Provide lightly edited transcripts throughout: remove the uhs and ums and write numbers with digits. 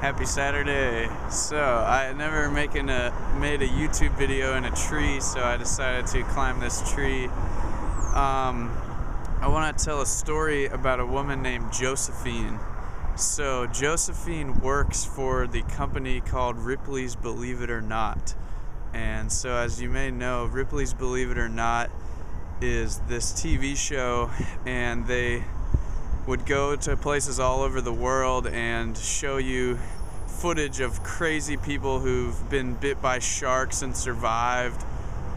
Happy Saturday. So I never made a YouTube video in a tree, so I decided to climb this tree. I want to tell a story about a woman named Josephine. So Josephine works for the company called Ripley's Believe It or Not. And so, as you may know, Ripley's Believe It or Not is this TV show, and they would go to places all over the world and show you footage of crazy people who've been bit by sharks and survived,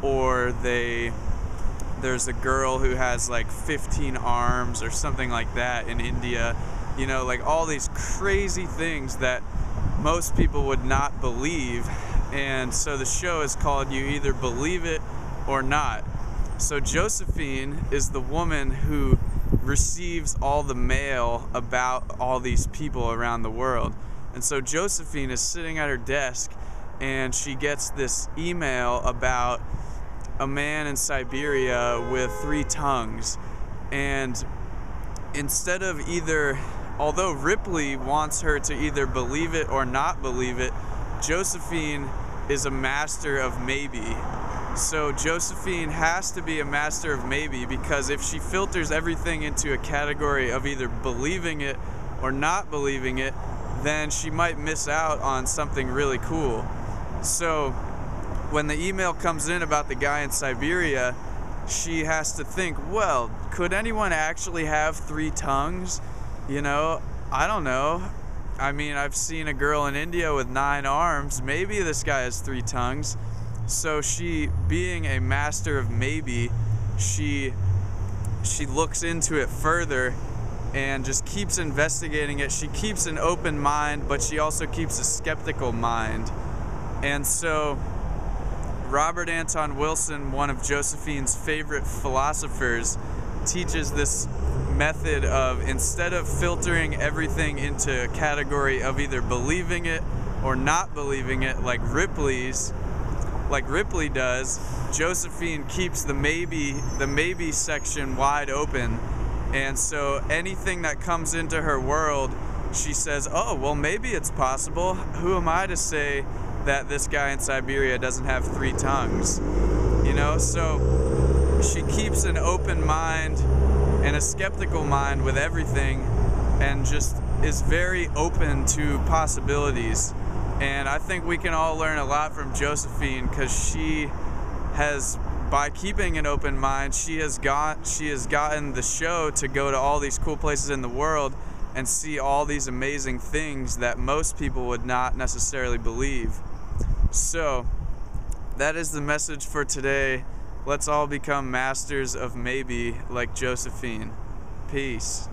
or there's a girl who has like 15 arms or something like that in India. You know, like all these crazy things that most people would not believe. And so the show is called You Either Believe It or Not. So Josephine is the woman who receives all the mail about all these people around the world. And so Josephine is sitting at her desk, and she gets this email about a man in Siberia with 3 tongues. And instead of although Ripley wants her to either believe it or not believe it, Josephine is a master of maybe. So Josephine has to be a master of maybe, because if she filters everything into a category of either believing it or not believing it, then she might miss out on something really cool. So when the email comes in about the guy in Siberia, she has to think, well, could anyone actually have 3 tongues? You know, I don't know. I mean, I've seen a girl in India with 9 arms. Maybe this guy has 3 tongues. So she, being a master of maybe, she looks into it further and just keeps investigating it. She keeps an open mind, but she also keeps a skeptical mind. And so Robert Anton Wilson, one of Josephine's favorite philosophers, teaches this method of, instead of filtering everything into a category of either believing it or not believing it like Ripley does, Josephine keeps the maybe section wide open. And so anything that comes into her world, she says, oh, well, maybe it's possible. Who am I to say that this guy in Siberia doesn't have 3 tongues? You know, so she keeps an open mind and a skeptical mind with everything, and just is very open to possibilities. And I think we can all learn a lot from Josephine, because she has, by keeping an open mind, she has gotten the show to go to all these cool places in the world and see all these amazing things that most people would not necessarily believe. So that is the message for today. Let's all become masters of maybe like Josephine. Peace.